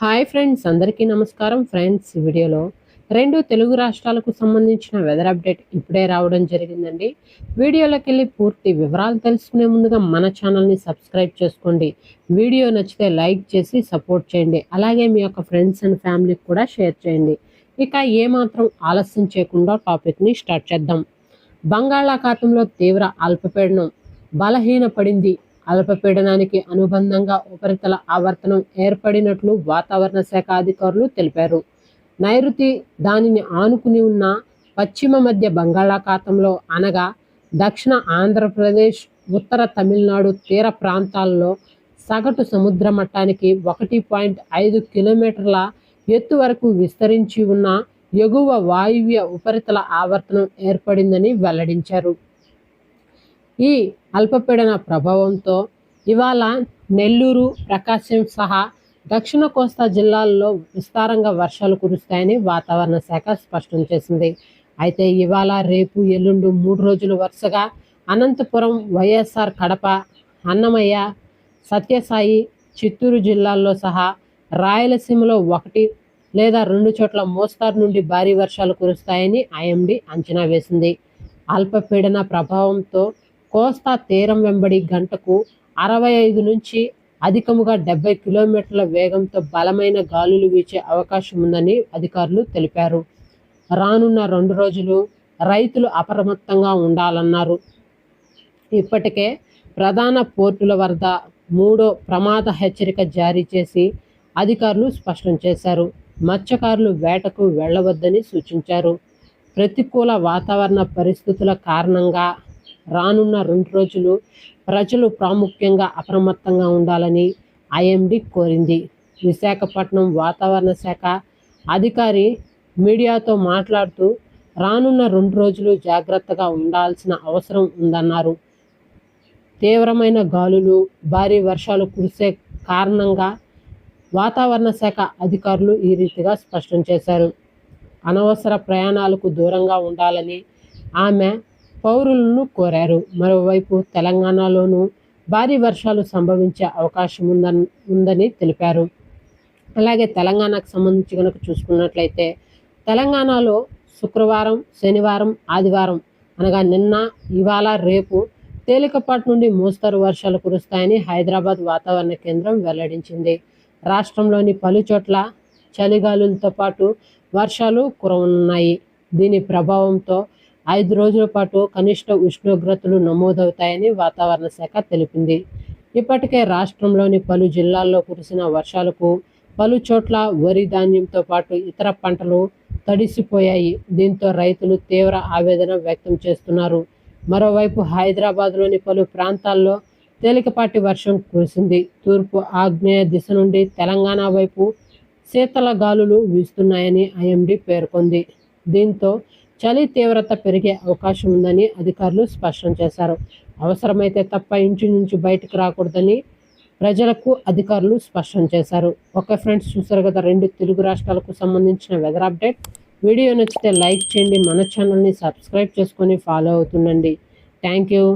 Hi friends, అందరికీ నమస్కారం. Friends, ఈ వీడియోలో రెండు తెలుగు రాష్ట్రాలకు సంబంధించిన వెదర్ అప్డేట్ ఇప్పుడే రావడం జరిగిందండి. వీడియోలోకి వెళ్ళి పూర్తి వివరాలు తెలుసుకునే ముందుగా మన ఛానల్ని సబ్స్క్రైబ్ చేసుకోండి. వీడియో నచ్చితే లైక్ చేసి సపోర్ట్ చేయండి. అలాగే మీ యొక్క ఫ్రెండ్స్ అండ్ ఫ్యామిలీకి కూడా షేర్ చేయండి. ఇక ఏమాత్రం ఆలస్యం చేయకుండా టాపిక్ని స్టార్ట్ చేద్దాం. బంగాళాఖాతంలో తీవ్ర అల్పపీడనం బలహీనపడింది. అల్పపీడనానికి అనుబంధంగా ఉపరితల ఆవర్తనం ఏర్పడినట్లు వాతావరణ శాఖ అధికారులు తెలిపారు. నైరుతి దానిని ఆనుకుని ఉన్న పశ్చిమ మధ్య బంగాళాఖాతంలో అనగా దక్షిణ ఆంధ్రప్రదేశ్, ఉత్తర తమిళనాడు తీర ప్రాంతాల్లో సగటు సముద్ర మట్టానికి 1.5 కిలోమీటర్ల ఎత్తు వరకు విస్తరించి ఉన్న ఎగువ వాయువ్య ఉపరితల ఆవర్తనం ఏర్పడిందని వెల్లడించారు. ఈ అల్పపీడన ప్రభావంతో ఇవాళ నెల్లూరు, ప్రకాశం సహా దక్షిణ కోస్తా జిల్లాల్లో విస్తారంగా వర్షాలు కురుస్తాయని వాతావరణ శాఖ స్పష్టం చేసింది. అయితే ఇవాళ, రేపు, ఎల్లుండి 3 రోజులు వరుసగా అనంతపురం, వైఎస్ఆర్ కడప, అన్నమయ్య, సత్యసాయి, చిత్తూరు జిల్లాల్లో సహా రాయలసీమలో 1 లేదా 2 చోట్ల మోస్తారు నుండి భారీ వర్షాలు కురుస్తాయని ఐఎండీ అంచనా వేసింది. అల్పపీడన ప్రభావంతో కోస్తా తీరం వెంబడి గంటకు 65 నుంచి అధికముగా 70 కిలోమీటర్ల వేగంతో బలమైన గాలులు వీచే అవకాశం ఉందని అధికారులు తెలిపారు. రానున్న 2 రోజులు రైతులు అప్రమత్తంగా ఉండాలన్నారు. ఇప్పటికే ప్రధాన పోర్టుల వద్ద 3వ ప్రమాద హెచ్చరిక జారీ చేసి అధికారులు స్పష్టం చేశారు. మత్స్యకారులు వేటకు వెళ్లవద్దని సూచించారు. ప్రతికూల వాతావరణ పరిస్థితుల కారణంగా రానున్న 2 రోజులు ప్రజలు ప్రాముఖ్యంగా అప్రమత్తంగా ఉండాలని ఐఎండీ కోరింది. విశాఖపట్నం వాతావరణ శాఖ అధికారి మీడియాతో మాట్లాడుతూ రానున్న 2 రోజులు జాగ్రత్తగా ఉండాల్సిన అవసరం ఉందన్నారు. తీవ్రమైన గాలులు, భారీ వర్షాలు కురిసే కారణంగా వాతావరణ శాఖ అధికారులు ఈ రీతిగా స్పష్టం చేశారు. అనవసర ప్రయాణాలకు దూరంగా ఉండాలని ఆమె పౌరులను కోరారు. మరోవైపు తెలంగాణలోనూ భారీ వర్షాలు సంభవించే అవకాశం ఉందని తెలిపారు. అలాగే తెలంగాణకు సంబంధించి కనుక చూసుకున్నట్లయితే తెలంగాణలో శుక్రవారం, శనివారం, ఆదివారం అనగా నిన్న, ఇవాళ, రేపు తేలికపాటి నుండి మోస్తరు వర్షాలు కురుస్తాయని హైదరాబాద్ వాతావరణ కేంద్రం వెల్లడించింది. రాష్ట్రంలోని పలు చోట్ల చలిగాలులతో పాటు వర్షాలు కురవనున్నాయి. దీని ప్రభావంతో 5 రోజుల పాటు కనిష్ట ఉష్ణోగ్రతలు నమోదవుతాయని వాతావరణ శాఖ తెలిపింది. ఇప్పటికే రాష్ట్రంలోని పలు జిల్లాల్లో కురిసిన వర్షాలకు పలు చోట్ల వరి ధాన్యంతో పాటు ఇతర పంటలు తడిసిపోయాయి. దీంతో రైతులు తీవ్ర ఆవేదన వ్యక్తం చేస్తున్నారు. మరోవైపు హైదరాబాద్లోని పలు ప్రాంతాల్లో తేలికపాటి వర్షం కురిసింది. తూర్పు ఆగ్నేయ దిశ నుండి తెలంగాణ వైపు శీతల గాలులు వీస్తున్నాయని ఐఎండీ పేర్కొంది. దీంతో చలి తీవ్రత పెరిగే అవకాశం ఉందని అధికారులు స్పష్టం చేశారు. అవసరమైతే తప్ప ఇంటి నుంచి బయటకు రాకూడదని ప్రజలకు అధికారులు స్పష్టం చేశారు. ఓకే ఫ్రెండ్స్, చూసారు కదా 2 తెలుగు రాష్ట్రాలకు సంబంధించిన వెదర్ అప్డేట్. వీడియో నచ్చితే లైక్ చేయండి. మన ఛానల్ని సబ్స్క్రైబ్ చేసుకొని ఫాలో అవుతుండండి. Thank you.